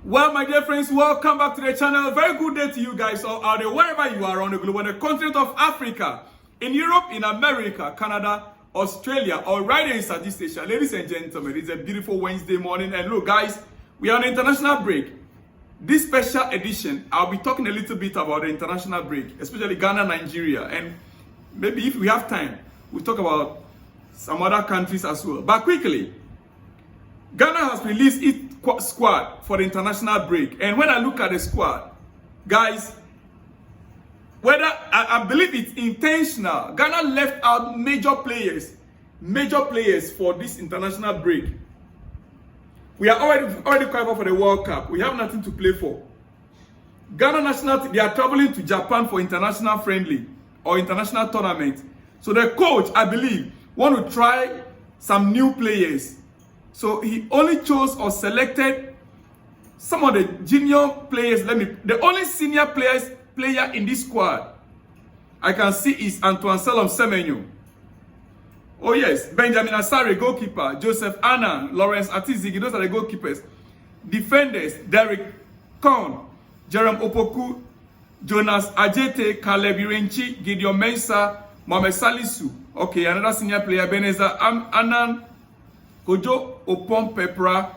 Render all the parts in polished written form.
Well, my dear friends, welcome back to the channel. Very good day to you guys all out there, wherever you are on the globe, on the continent of Africa, in Europe, in America, Canada, Australia, or right here in Southeast Asia. Ladies and gentlemen, it's a beautiful Wednesday morning. And look, guys, we are on an international break. This special edition, I'll be talking a little bit about the international break, especially Ghana, Nigeria. And maybe if we have time, we'll talk about some other countries as well. But quickly, Ghana has released its squad for the international break. And when I look at the squad, guys, whether I believe it's intentional, Ghana left out major players for this international break. We are already qualified for the World Cup. We have nothing to play for. Ghana national team, they are traveling to Japan for international friendly or international tournament. So the coach, I believe, want to try some new players. So he only chose or selected some of the junior players. The only senior player in this squad I can see is Antoine Semenyo. Oh yes, Benjamin Asare, goalkeeper. Joseph Annan, Lawrence Atizigi, those are the goalkeepers. Defenders, Derek Kohn, Jerome Opoku, Jonas Ajete, Caleb Irenchi, Gideon Mensah, Mohamed Salisu. Okay, another senior player, Beneza Annan, Kojo Opon Pepra,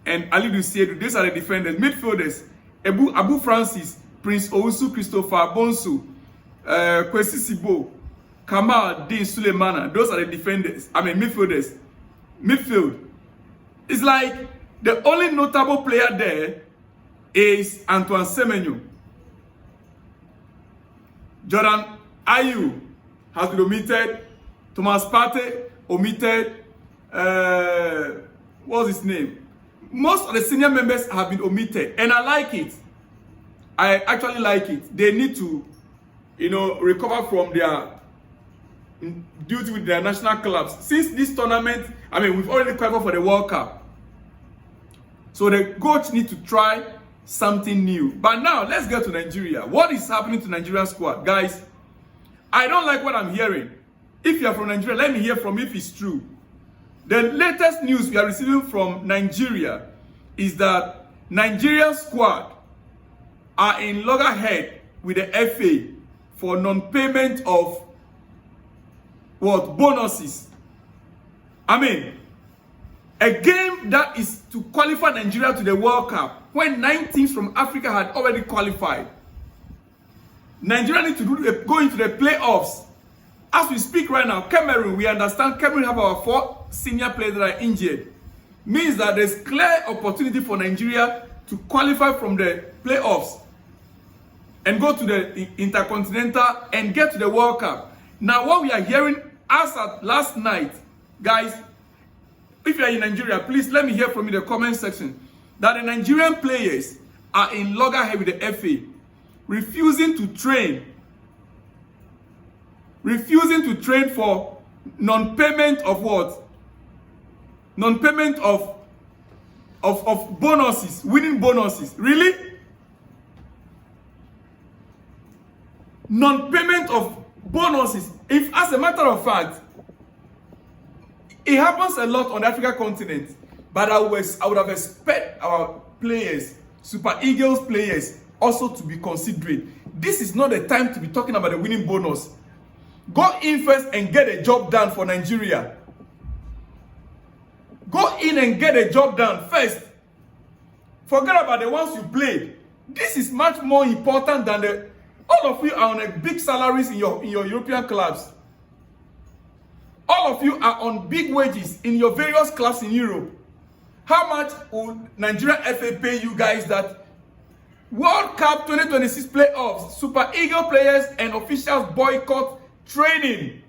and Ali Dusiedu. These are the defenders. Midfielders, Abu Francis, Prince Owusu Christopher Bonsu, Kwesi Sibo, Kamal Dean Sulemana. Those are the defenders. Midfielders. Midfield. It's like the only notable player there is Antoine Semenyo. Jordan Ayew has been omitted. Thomas Partey omitted. What's his name? Most of the senior members have been omitted, and I like it. I actually like it. They need to, recover from their duty with their national clubs. Since this tournament, we've already qualified for the World Cup. So the coach need to try something new. But now, let's get to Nigeria. What is happening to Nigerian squad? Guys, I don't like what I'm hearing. If you are from Nigeria, let me hear from you if it's true. The latest news we are receiving from Nigeria is that Nigerian squad are in loggerhead with the FA for non-payment of bonuses. A game that is to qualify Nigeria to the World Cup when 9 teams from Africa had already qualified. Nigeria need to go into the playoffs. As we speak right now, Cameroon, we understand Cameroon have our 4 senior players that are injured. Means that there's clear opportunity for Nigeria to qualify from the playoffs and go to the Intercontinental and get to the World Cup. Now, what we are hearing as at last night, guys, if you are in Nigeria, please let me hear from you in the comment section that the Nigerian players are in loggerhead with the FA, refusing to train for non-payment of what? Non-payment of bonuses, winning bonuses. Really? Non-payment of bonuses. If, as a matter of fact, it happens a lot on the African continent, but I would have expected our players, Super Eagles players, also to be considerate. This is not the time to be talking about the winning bonus. Go in first and get a job done for Nigeria. Go in and get a job done first. Forget about the ones you played. This is much more important than all of you are on big salaries in your European clubs. All of you are on big wages in your various clubs in Europe. How much will Nigerian FA pay you guys that World Cup 2026 playoffs, Super Eagle players and officials boycott training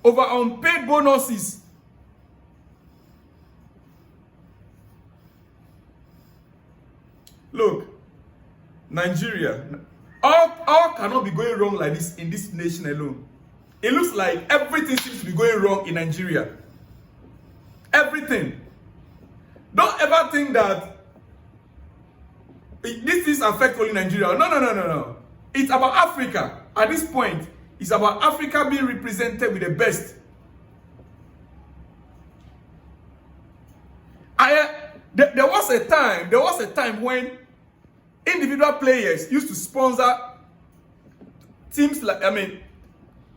over unpaid bonuses? Look, Nigeria, all cannot be going wrong like this in this nation alone. It looks like everything seems to be going wrong in Nigeria. Everything. Don't ever think that these things affect only Nigeria. No. It's about Africa. At this point, it's about Africa being represented with the best. The was a time when individual players used to sponsor teams like,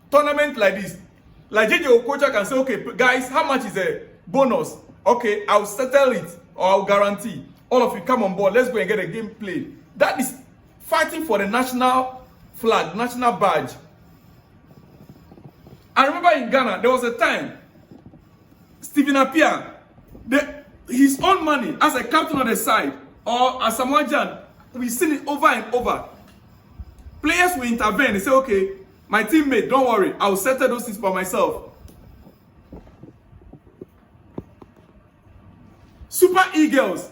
tournament like this. Like JJ Okocha can say, okay, guys, how much is a bonus? Okay, I'll settle it, or I'll guarantee. All of you come on board, let's go and get a game played. That is fighting for the national flag, national badge. I remember in Ghana, there was a time, Stephen Appiah, his own money as a captain on the side, or as Samuel Jan, we've seen it over and over. Players will intervene, they say, okay, my teammate, don't worry, I'll settle those things by myself. Super Eagles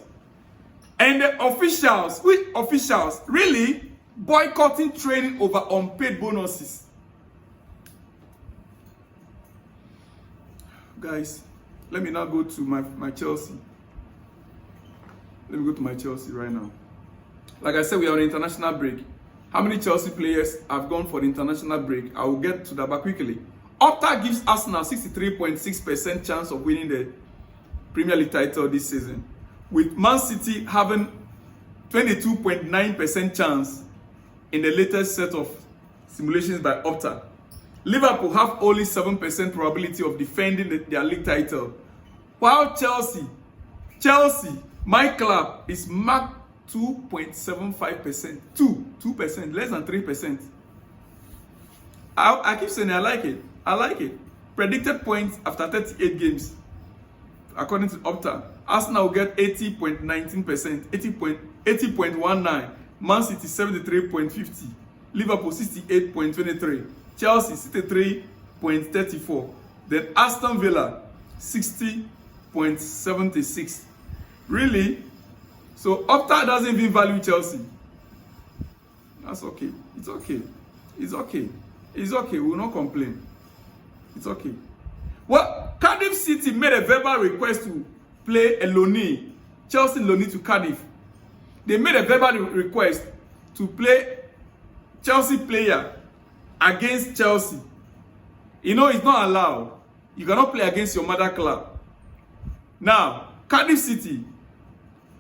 and the officials, which officials really boycotting training over unpaid bonuses. Guys, let me now go to my Chelsea. Let me go to my Chelsea right now. Like I said, we are on an international break. How many Chelsea players have gone for the international break? I will get to that back quickly. Opta gives Arsenal 63.6% chance of winning the Premier League title this season, with Man City having 22.9% chance in the latest set of simulations by Opta. Liverpool have only 7% probability of defending their league title, while Chelsea, my club, is marked 2.75%. 2%, less than 3%. I keep saying I like it. Predicted points after 38 games. According to Opta, Arsenal will get 80.19%, 80.19, Man City 73.50, Liverpool 68.23, Chelsea 63.34, then Aston Villa 60.76. Really? So Opta doesn't even value Chelsea. That's okay. It's okay. We will not complain. It's okay. Well, Cardiff City made a verbal request to play a loanee, Chelsea loanee to Cardiff. They made a verbal request to play Chelsea player against Chelsea. You know, it's not allowed. You cannot play against your mother club. Now, Cardiff City,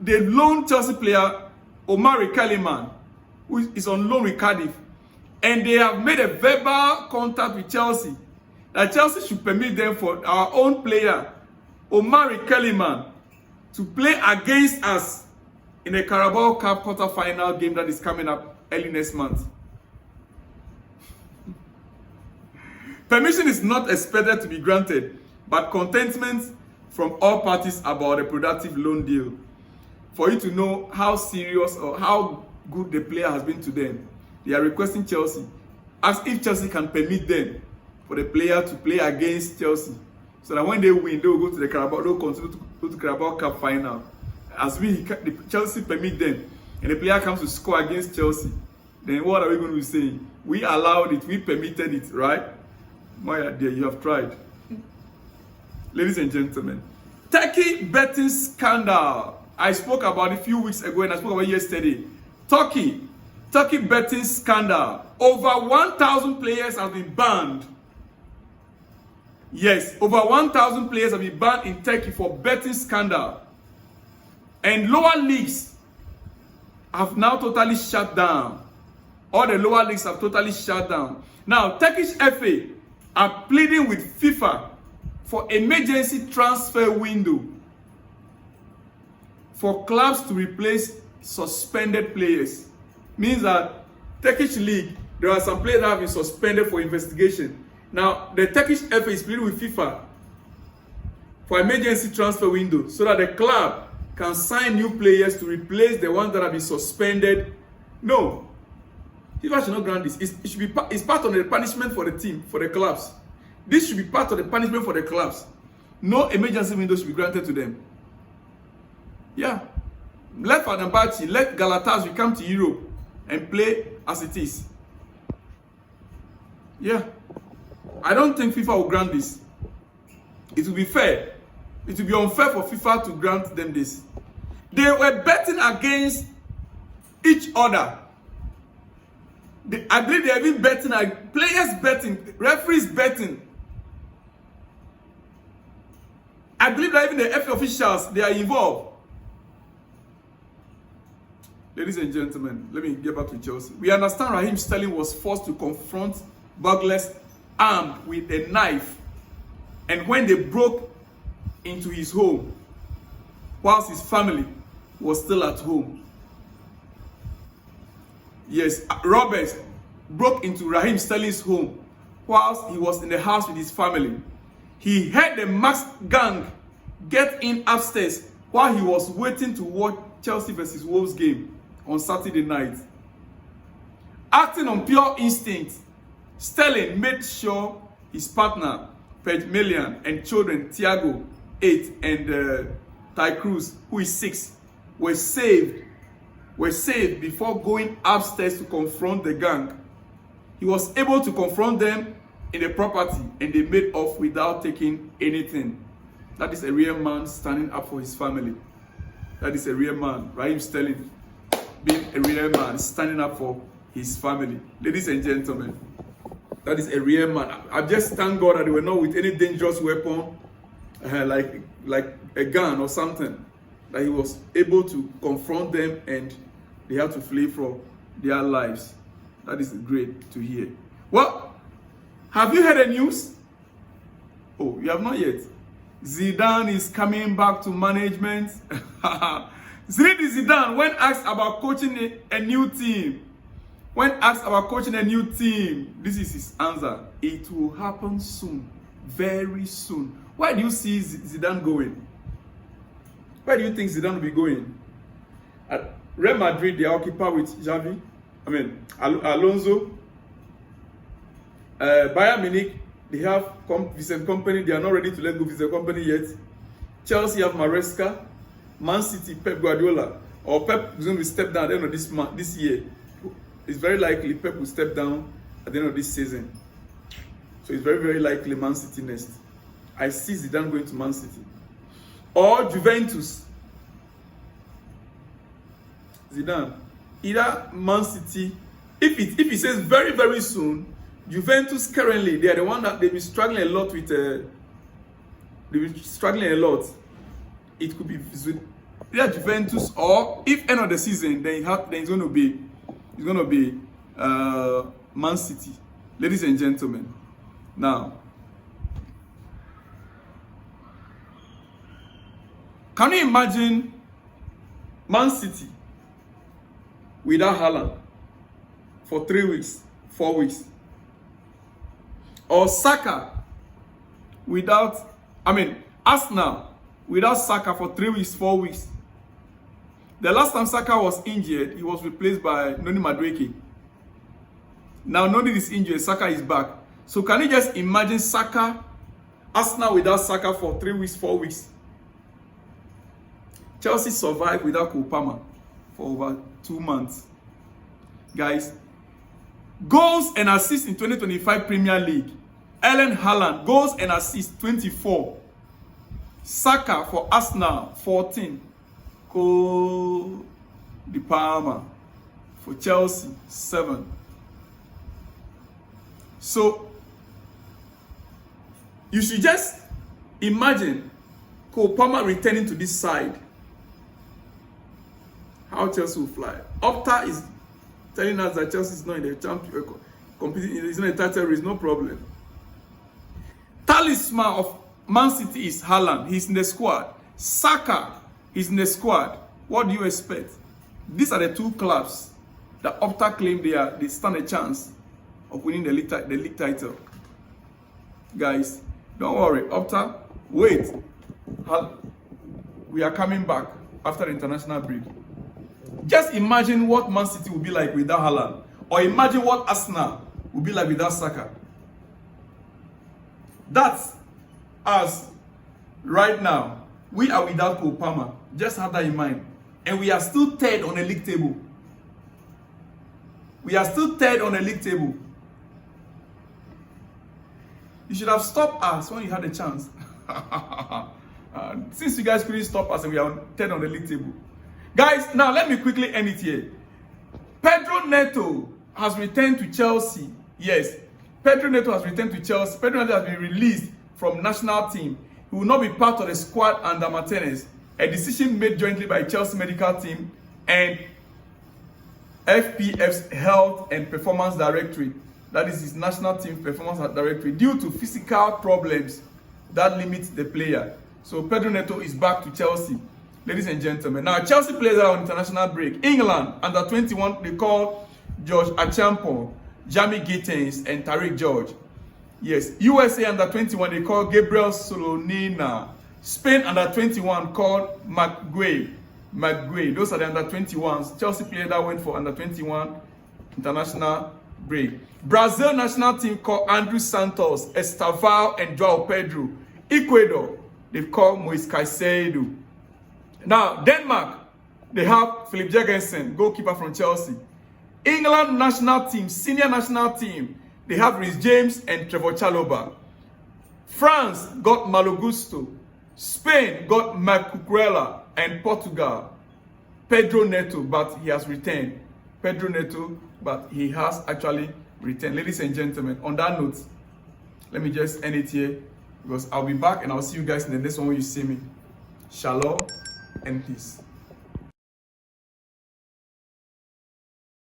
they loaned Chelsea player Omari Kellyman, who is on loan with Cardiff, and they have made a verbal contact with Chelsea that Chelsea should permit them for our own player, Omari Kellyman, to play against us in a Carabao Cup quarter-final game that is coming up early next month. Permission is not expected to be granted, but contentment from all parties about a productive loan deal. For you to know how serious or how good the player has been to them, they are requesting Chelsea, as if Chelsea can permit them for the player to play against Chelsea, so that when they win, they will go to the Carabao, they will continue to go to Carabao Cup final. As the Chelsea permit them, and the player comes to score against Chelsea, then what are we going to be saying? We allowed it, we permitted it, right? My dear, you have tried. Ladies and gentlemen, Turkey betting scandal. I spoke about it a few weeks ago, and I spoke about it yesterday. Turkey betting scandal. Over 1,000 players have been banned. Yes, over 1,000 players have been banned in Turkey for betting scandal. And lower leagues have now totally shut down. All the lower leagues have totally shut down. Now, Turkish FA are pleading with FIFA for emergency transfer window for clubs to replace suspended players. Means that Turkish league, there are some players that have been suspended for investigation. Now, the Turkish FA is pleading with FIFA for emergency transfer window so that the club can sign new players to replace the ones that have been suspended. No, FIFA should not grant this. It's part of the punishment for the team, for the clubs. This should be part of the punishment for the clubs. No emergency window should be granted to them. Yeah. Let Fenerbahce, let Galatasaray come to Europe and play as it is. Yeah. I don't think FIFA will grant this. It will be fair. It will be unfair for FIFA to grant them this. They were betting against each other. I believe they have been betting, players betting, referees betting. I believe that even the FA officials, they are involved. ladies and gentlemen, let me get back to Chelsea. We understand Raheem Sterling was forced to confront burglars armed with a knife, and when they broke into his home, whilst his family was still at home. Yes, robbers broke into Raheem Sterling's home whilst he was in the house with his family. He heard the masked gang get in upstairs while he was waiting to watch Chelsea versus Wolves game on Saturday night. Acting on pure instinct, Sterling made sure his partner, Pejmelian, and children, Thiago, 8, and Ty Cruz, who is 6, were saved before going upstairs to confront the gang. He was able to confront them in the property, and they made off without taking anything. That is a real man standing up for his family. That is a real man. Raheem Sterling being a real man standing up for his family. Ladies and gentlemen, that is a real man. I just thank God that they were not with any dangerous weapon, like a gun or something. That he was able to confront them and they had to flee for their lives. That is great to hear. Well, have you heard the news? Oh, you have not yet. Zidane is coming back to management. Zidane, when asked about coaching a new team, this is his answer. It will happen soon, very soon. Where do you see Zidane going? Where do you think Zidane will be going? At Real Madrid, they are occupied with Alonso. Bayern Munich, they have Vincent Kompany. They are not ready to let go Vincent Kompany yet. Chelsea have Maresca. Man City, Pep Guardiola. Or Pep is going to step down at the end of this year. It's very likely Pep will step down at the end of this season. So it's very, very likely Man City next. I see Zidane going to Man City. Or Juventus. Zidane. Either Man City. If he says very, very soon, Juventus currently, they are the one that they've been struggling a lot with. It could be either Juventus, or if end of the season, then it's going to be Man City. Ladies and gentlemen, now, can you imagine Man City without Haaland for 3 weeks, 4 weeks? Or Saka without, Arsenal without Saka for 3 weeks, 4 weeks. The last time Saka was injured, he was replaced by Noni Madueke. Now Noni is injured, Saka is back. So can you just imagine Arsenal without Saka for 3 weeks, 4 weeks? Chelsea survived without PALMER for over 2 months. Guys, goals and assists in 2025 Premier League. Erling Haaland, goals and assists 24. Saka for Arsenal 14. Cole PALMER for Chelsea 7. So you should just imagine Cole PALMER returning to this side. How Chelsea will fly. Opta is telling us that Chelsea is not in the champion competing. It's not a title race, no problem. Talisman of Man City is Haaland. He's in the squad. Saka is in the squad. What do you expect? These are the two clubs that Opta claim they stand a chance of winning the league title. Guys, don't worry. Opta, wait. We are coming back after the international break. Just imagine what Man City will be like without Haaland. Or imagine what Arsenal will be like without Saka. That's us right now. We are without Cole PALMER. Just have that in mind. And we are still third on the league table. You should have stopped us when you had a chance. Since you guys couldn't stop us and we are third on the league table. Guys, now let me quickly end it here. Pedro Neto has returned to Chelsea. Yes, Pedro Neto has returned to Chelsea. Pedro Neto has been released from national team. He will not be part of the squad under Martinez. A decision made jointly by Chelsea medical team and FPF's Health and Performance Directorate, that is his national team performance directorate, due to physical problems that limit the player. So Pedro Neto is back to Chelsea, ladies and gentlemen. Now Chelsea players are on international break. England under 21, they call Josh Achampong, Jamie Gittins, and Tariq George. Yes, USA under 21, they call Gabriel Solonina. Spain under 21 called McGuay. Those are the under 21s. Chelsea player that went for under 21 international break. Brazil national team called Andrew Santos, Estaval, and Joao Pedro. Ecuador, they've called Moise Caicedo. Now, Denmark, they have Philip Jørgensen, goalkeeper from Chelsea. England national team, senior national team, they have Rhys James and Trevor Chalobah. France got Malo Gusto. Spain got Marc Cucurella, and Portugal, Pedro Neto, but he has returned. Pedro Neto, but he has actually returned. Ladies and gentlemen, on that note, let me just end it here, because I'll be back and I'll see you guys in the next one when you see me. Shalom and peace.